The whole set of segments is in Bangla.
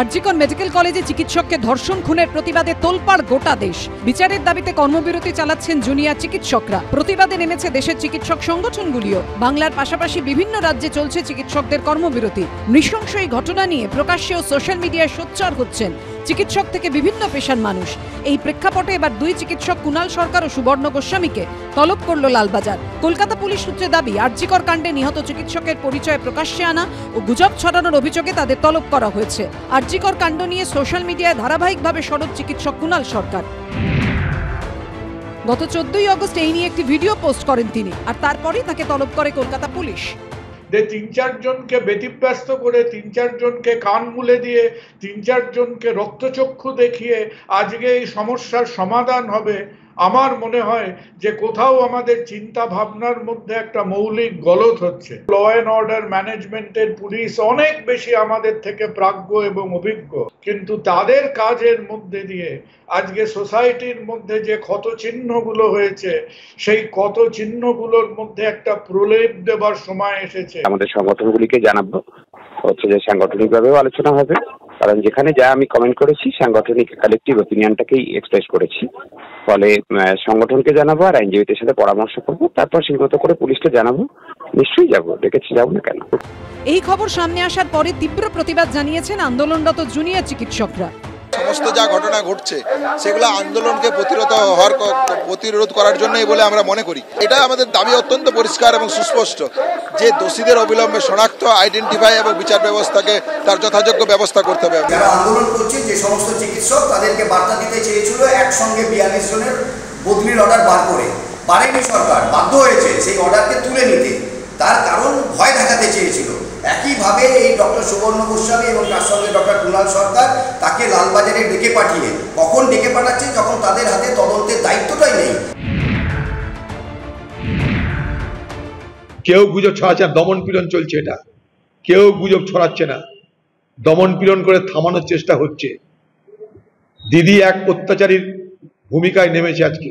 আরজিকর মেডিকেল কলেজে চিকিৎসককে ধর্ষণ খুনের প্রতিবাদে তোলপাড় গোটা দেশ। বিচারের দাবিতে কর্মবিরতি চালাচ্ছেন জুনিয়র চিকিৎসকরা। প্রতিবাদে নেমেছে দেশের চিকিৎসক সংগঠনগুলিও। বাংলার পাশাপাশি বিভিন্ন রাজ্যে চলছে চিকিৎসকদের কর্মবিরতি। নৃশংস এই ঘটনা নিয়ে প্রকাশ্যে ও সোশ্যাল মিডিয়ায় সোচ্চার হচ্ছেন চিকিৎসক থেকে বিভিন্ন পেশার মানুষ। এই প্রেক্ষাপটে এবার দুই চিকিৎসক কুণাল সরকার ও সুবর্ণ গোস্বামীকে তলব করল লালবাজার। কলকাতা পুলিশ সূত্রে দাবি, আরজিকর কাণ্ডে নিহত চিকিৎসকের পরিচয় প্রকাশ্যে আনা ও গুজব ছড়ানোর অভিযোগে তাদের তলব করা হয়েছে। আরজিকর কাণ্ড নিয়ে সোশ্যাল মিডিয়ায় ধারাবাহিকভাবে সরব চিকিৎসক কুণাল সরকার। গত 14ই আগস্ট এই নিয়ে একটি ভিডিও পোস্ট করেন তিনি, আর তারপরেই তাকে তলব করে কলকাতা পুলিশ। 3-4 জনকে ব্যতিব্যস্ত করে, 3-4 জনকে কান মুলে দিয়ে, 3-4 জনকে রক্তচক্ষু দেখিয়ে আজকে এই সমস্যার সমাধান হবে, আমার মনে হয় যে কোথাও আমাদের চিন্তা ভাবনার মধ্যে একটা মৌলিক গলদ হচ্ছে। ল অ্যান্ড অর্ডার ম্যানেজমেন্টের পুলিশ অনেক বেশি আমাদের থেকে প্রাজ্ঞ এবং অভিজ্ঞ, কিন্তু তাদের কাজের মধ্যে দিয়ে আজকে সোসাইটির মধ্যে যে ক্ষত চিহ্নগুলো হয়েছে, সেই ক্ষত চিহ্নগুলোর মধ্যে একটা প্রলেপ দেবার সময় এসেছে। আমাদের সংগঠনগুলিকে জানাবো হচ্ছে যে সাংগঠনিকভাবেও আলোচনা হবে, কারণ যেখানে যা আমি কমেন্ট করেছি সাংগঠনিক কালেকটিভ ওপিনিয়নটাকেই এক্সপ্রেস করেছি। ফলে সংগঠনকে জানাবো আর আইনজীবীদের সাথে পরামর্শ করবো, তারপর সেগুলো করে পুলিশকে জানাবো। নিশ্চয়ই যাবো, ডেকেছি, যাবো না কেন। এই খবর সামনে আসার পরে তীব্র প্রতিবাদ জানিয়েছেন আন্দোলনরত জুনিয়র চিকিৎসকরা। সমস্ত যা ঘটনা ঘটছে সেগুলো আন্দোলনকে প্রতিরোধ করার জন্যই বলে আমরা মনে করি। এটা আমাদের দাবি অত্যন্ত পরিষ্কার এবং সুস্পষ্ট যে দোষীদের অবিলম্বে শনাক্ত, আইডেন্টিফাই এবং বিচার ব্যবস্থাকে তার যথাযোগ্য ব্যবস্থা করতে হবে। যারা আন্দোলন করছে, যে সমস্ত চিকিৎসক, তাদেরকে বার্তা দিতে চেয়েছিল একসঙ্গে 42 জনের বদলির অর্ডার বার করে, পারেনি সরকার, বাধ্য হয়েছে সেই অর্ডারকে তুলে নিতে। তার কারণ ভয় দেখাতে চেয়েছিল। একইভাবে এই ডক্টর সুবর্ণ গোস্বামী এবং তার সঙ্গে ডক্টর কুণাল সরকার তাকে লালবাজারে ডেকে পাঠিয়ে, কখন ডেকে পাঠাচ্ছে যখন তাদের হাতে তদন্তের দায়িত্বটাই নেই। কেউ গুজব ছড়াচ্ছে, দমন পীড়ন চলছে। এটা কেউ গুজব ছড়াচ্ছে না, দমন পীড়ন করে থামানোর চেষ্টা হচ্ছে। দিদি এক অত্যাচারীর ভূমিকায় নেমেছে আজকে।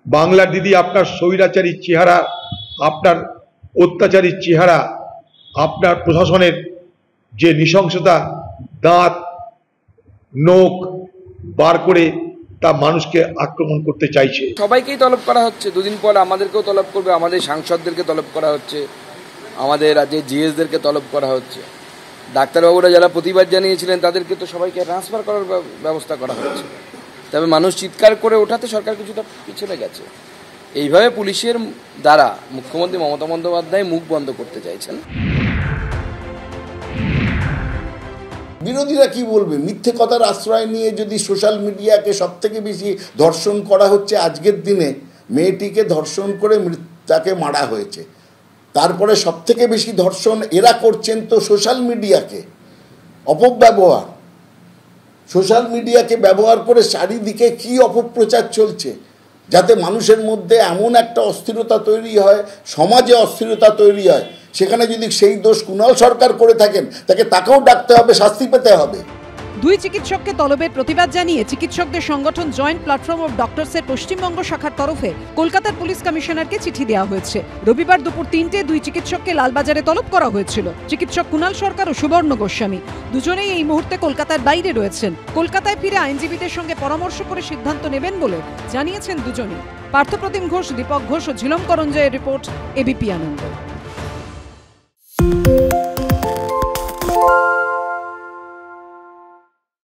বাংলার দিদি, আপনার স্বৈরাচারী চেহারা, আপনার অত্যাচারী চেহারা, আপনার প্রশাসনের যে নৃশংসতা, দাঁত নখ বার করে তা মানুষকে আক্রমণ করতে চাইছে। সবাইকেই তলব করা হচ্ছে, দুদিন পর আমাদেরকেও তলব করবে, আমাদের সাংসদদেরকে তলব করা হচ্ছে, আমাদের রাজ্যের জিএসদেরকে তলব করা হচ্ছে। ডাক্তারবাবুরা যারা প্রতিবাদ জানিয়েছিলেন তাদেরকে তো সবাইকে ট্রান্সফার করার ব্যবস্থা করা হচ্ছে। তবে মানুষ চিৎকার করে ওঠাতে সরকার কিছুটা পিছনে গেছে। এইভাবে পুলিশের দ্বারা মুখ্যমন্ত্রী মমতা বন্দ্যোপাধ্যায় মুখ বন্ধ করতে চাইছেন। বিরোধীরা কি বলবে? মিথ্যে কথার আশ্রয় নিয়ে যদি সোশ্যাল মিডিয়াকে সবথেকে বেশি ধর্ষণ করা হচ্ছে, আজকের দিনে মেয়েটিকে ধর্ষণ করে তাকে মারা হয়েছে, তারপরে সবথেকে বেশি ধর্ষণ এরা করছেন তো সোশ্যাল মিডিয়াকে অপব্যবহার। সোশ্যাল মিডিয়াকে ব্যবহার করে চারিদিকে কি অপপ্রচার চলছে, যাতে মানুষের মধ্যে এমন একটা অস্থিরতা তৈরি হয়, সমাজে অস্থিরতা তৈরি হয়। সেখানে যদি সেই দোষ কুণাল সরকার করে থাকেন, তাকেও ডাকতে হবে, শাস্তি পেতে হবে। দুই চিকিৎসককে তলবের প্রতিবাদ জানিয়ে চিকিৎসকদের সংগঠন জয়েন্ট প্ল্যাটফর্ম অফ ডক্টরসের পশ্চিমবঙ্গ শাখার তরফে কলকাতার পুলিশ কমিশনারকে চিঠি দেওয়া হয়েছে। রবিবার দুপুর 3টে দুই চিকিৎসককে লালবাজারে তলব করা হয়েছিল। চিকিৎসক কুণাল সরকার ও সুবর্ণ গোস্বামী দুজনেই এই মুহূর্তে কলকাতার বাইরে রয়েছেন। কলকাতায় ফিরে আইনজীবীদের সঙ্গে পরামর্শ করে সিদ্ধান্ত নেবেন বলে জানিয়েছেন দুজনেই। পার্থপ্রতিম ঘোষ, দীপক ঘোষ ও ঝিলম করঞ্জয়ের রিপোর্ট, এবিপি আনন্দ।